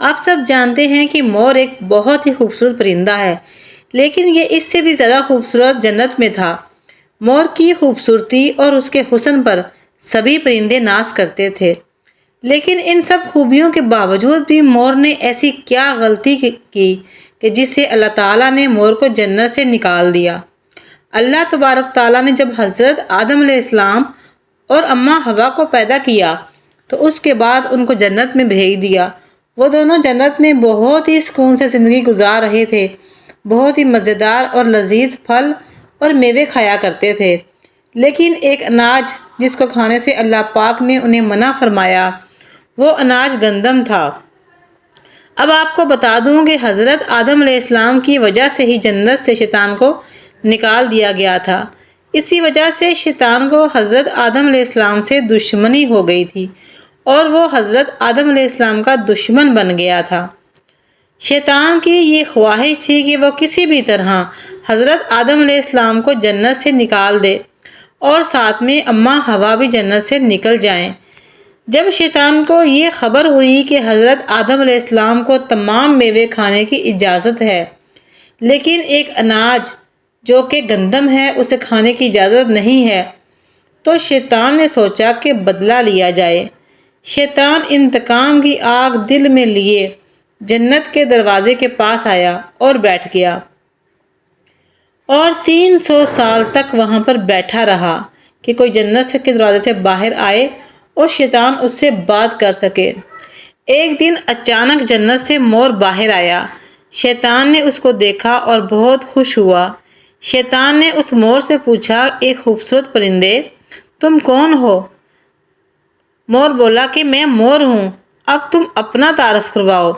آپ سب جانتے ہیں کہ مور ایک بہت ہی خوبصورت پرندہ ہے، لیکن یہ اس سے بھی زیادہ خوبصورت جنت میں تھا۔ مور کی خوبصورتی اور اس کے حسن پر سبھی پرندے ناز کرتے تھے، لیکن ان سب خوبیوں کے باوجود بھی مور نے ایسی کیا غلطی کی کہ جس سے اللہ تعالیٰ نے مور کو جنت سے نکال دیا۔ اللہ تبارک تعالیٰ نے جب حضرت آدم علیہ السلام اور اماں حوا کو پیدا کیا تو اس کے بعد ان کو جنت میں بھیج دیا۔ وہ دونوں جنت میں بہت ہی سکون سے زندگی گزار رہے تھے، بہت ہی مزیدار اور لذیذ پھل اور میوے کھایا کرتے تھے، لیکن ایک اناج جس کو کھانے سے اللہ پاک نے انہیں منع فرمایا، وہ اناج گندم تھا۔ اب آپ کو بتا دوں کہ حضرت آدم علیہ السلام کی وجہ سے ہی جنت سے شیطان کو نکال دیا گیا تھا۔ اسی وجہ سے شیطان کو حضرت آدم علیہ السلام سے دشمنی ہو گئی تھی اور وہ حضرت آدم علیہ السلام کا دشمن بن گیا تھا۔ شیطان کی یہ خواہش تھی کہ وہ کسی بھی طرح حضرت آدم علیہ السلام کو جنت سے نکال دے اور ساتھ میں اماں حوا بھی جنت سے نکل جائیں۔ جب شیطان کو یہ خبر ہوئی کہ حضرت آدم علیہ السلام کو تمام میوے کھانے کی اجازت ہے، لیکن ایک اناج جو کہ گندم ہے اسے کھانے کی اجازت نہیں ہے، تو شیطان نے سوچا کہ بدلہ لیا جائے۔ شیطان انتقام کی آگ دل میں لیے جنت کے دروازے کے پاس آیا اور بیٹھ گیا اور 300 سال تک وہاں پر بیٹھا رہا کہ کوئی جنت کے دروازے سے باہر آئے اور شیطان اس سے بات کر سکے۔ ایک دن اچانک جنت سے مور باہر آیا۔ شیطان نے اس کو دیکھا اور بہت خوش ہوا۔ شیطان نے اس مور سے پوچھا، ایک خوبصورت پرندے، تم کون ہو؟ مور بولا کہ میں مور ہوں، اب تم اپنا تعارف کرواؤ۔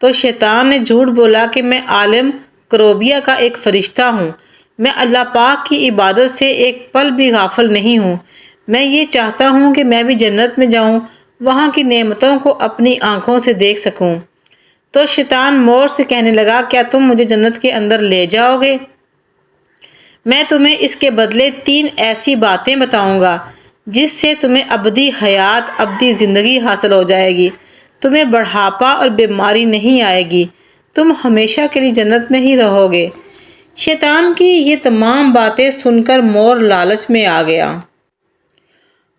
تو شیطان نے جھوٹ بولا کہ میں عالم کروبیہ کا ایک فرشتہ ہوں، میں اللہ پاک کی عبادت سے ایک پل بھی غافل نہیں ہوں، میں یہ چاہتا ہوں کہ میں بھی جنت میں جاؤں، وہاں کی نعمتوں کو اپنی آنکھوں سے دیکھ سکوں۔ تو شیطان مور سے کہنے لگا، کیا تم مجھے جنت کے اندر لے جاؤ گے؟ میں تمہیں اس کے بدلے 3 ایسی باتیں بتاؤں گا جس سے تمہیں ابدی حیات، ابدی زندگی حاصل ہو جائے گی، تمہیں بڑھاپا اور بیماری نہیں آئے گی، تم ہمیشہ کے لیے جنت میں ہی رہو گے۔ شیطان کی یہ تمام باتیں سن کر مور لالچ میں آ گیا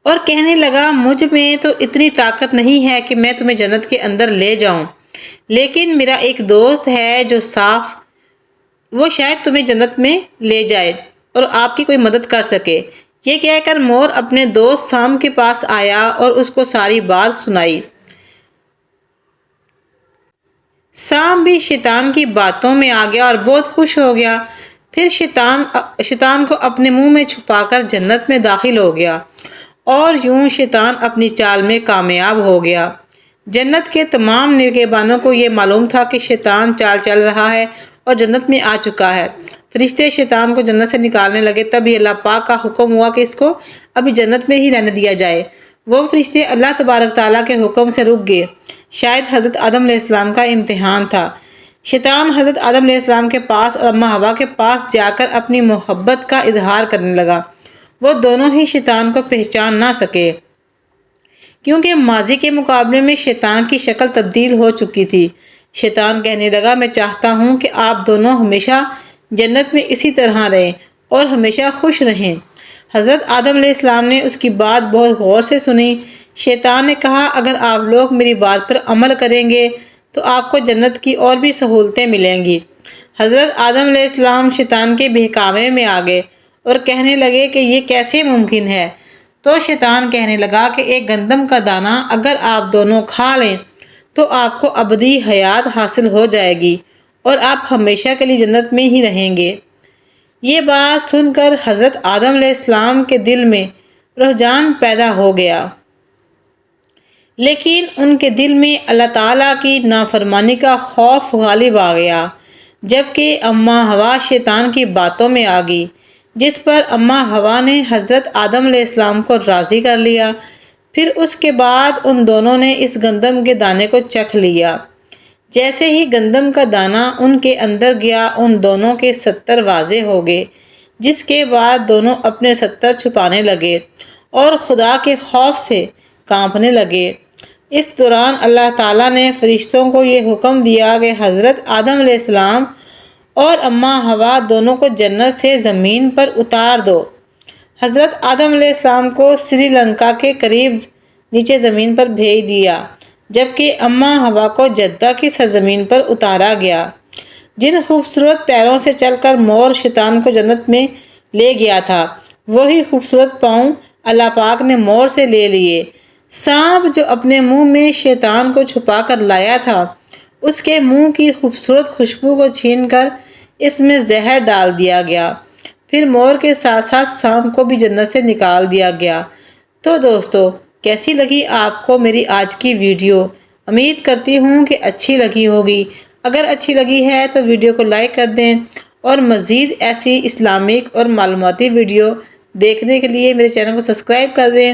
اور کہنے لگا، مجھ میں تو اتنی طاقت نہیں ہے کہ میں تمہیں جنت کے اندر لے جاؤں، لیکن میرا ایک دوست ہے جو وہ شاید تمہیں جنت میں لے جائے اور آپ کی کوئی مدد کر سکے۔ یہ کہہ کر مور اپنے دوست سام کے پاس آیا اور اس کو ساری بات سنائی۔ سام بھی شیطان کی باتوں میں آ گیا اور بہت خوش ہو گیا۔ پھر شیطان کو اپنے منہ میں چھپا کر جنت میں داخل ہو گیا اور یوں شیطان اپنی چال میں کامیاب ہو گیا۔ جنت کے تمام نگہبانوں کو یہ معلوم تھا کہ شیطان چال چل رہا ہے اور جنت میں آ چکا ہے۔ فرشتے شیطان کو جنت سے نکالنے لگے، تبھی اللہ پاک کا حکم ہوا کہ اس کو ابھی جنت میں ہی رہنے دیا جائے۔ وہ فرشتے اللہ تبارک تعالیٰ کے حکم سے رک گئے۔ شاید حضرت آدم علیہ السلام کا امتحان تھا۔ شیطان حضرت آدم علیہ السلام کے پاس اور اماں حوا کے پاس جا کر اپنی محبت کا اظہار کرنے لگا۔ وہ دونوں ہی شیطان کو پہچان نہ سکے، کیونکہ ماضی کے مقابلے میں شیطان کی شکل تبدیل ہو چکی تھی۔ شیطان کہنے لگا، میں چاہتا ہوں کہ آپ دونوں ہمیشہ جنت میں اسی طرح رہیں اور ہمیشہ خوش رہیں۔ حضرت آدم علیہ السلام نے اس کی بات بہت غور سے سنی۔ شیطان نے کہا، اگر آپ لوگ میری بات پر عمل کریں گے تو آپ کو جنت کی اور بھی سہولتیں ملیں گی۔ حضرت آدم علیہ السلام شیطان کے بہکاوے میں آ گئے اور کہنے لگے کہ یہ کیسے ممکن ہے؟ تو شیطان کہنے لگا کہ ایک گندم کا دانہ اگر آپ دونوں کھا لیں تو آپ کو ابدی حیات حاصل ہو جائے گی اور آپ ہمیشہ کے لیے جنت میں ہی رہیں گے۔ یہ بات سن کر حضرت آدم علیہ السلام کے دل میں رجحان پیدا ہو گیا، لیکن ان کے دل میں اللہ تعالیٰ کی نافرمانی کا خوف غالب آ گیا، جبکہ اماں حوا شیطان کی باتوں میں آ گئی، جس پر اماں حوا نے حضرت آدم علیہ السلام کو راضی کر لیا۔ پھر اس کے بعد ان دونوں نے اس گندم کے دانے کو چکھ لیا۔ جیسے ہی گندم کا دانہ ان کے اندر گیا، ان دونوں کے 70 واضح ہو گئے، جس کے بعد دونوں اپنے 70 چھپانے لگے اور خدا کے خوف سے کانپنے لگے۔ اس دوران اللہ تعالیٰ نے فرشتوں کو یہ حکم دیا کہ حضرت آدم علیہ السلام اور اماں ہوا دونوں کو جنت سے زمین پر اتار دو۔ حضرت آدم علیہ السلام کو سری لنکا کے قریب نیچے زمین پر بھیج دیا، جبکہ اماں ہوا کو جدہ کی سرزمین پر اتارا گیا۔ جن خوبصورت پیروں سے چل کر مور شیطان کو جنت میں لے گیا تھا، وہی خوبصورت پاؤں اللہ پاک نے مور سے لے لیے۔ سانپ جو اپنے منہ میں شیطان کو چھپا کر لایا تھا، اس کے منہ کی خوبصورت خوشبو کو چھین کر اس میں زہر ڈال دیا گیا۔ پھر مور کے ساتھ ساتھ سانپ کو بھی جنت سے نکال دیا گیا۔ تو دوستو، کیسی لگی آپ کو میری آج کی ویڈیو؟ امید کرتی ہوں کہ اچھی لگی ہوگی۔ اگر اچھی لگی ہے تو ویڈیو کو لائک کر دیں اور مزید ایسی اسلامک اور معلوماتی ویڈیو دیکھنے کے لیے میرے چینل کو سبسکرائب کر دیں۔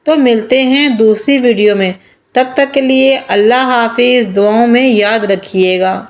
تو ملتے ہیں دوسری ویڈیو میں، تب تک کے لیے اللہ حافظ، دعاؤں میں یاد رکھیے گا۔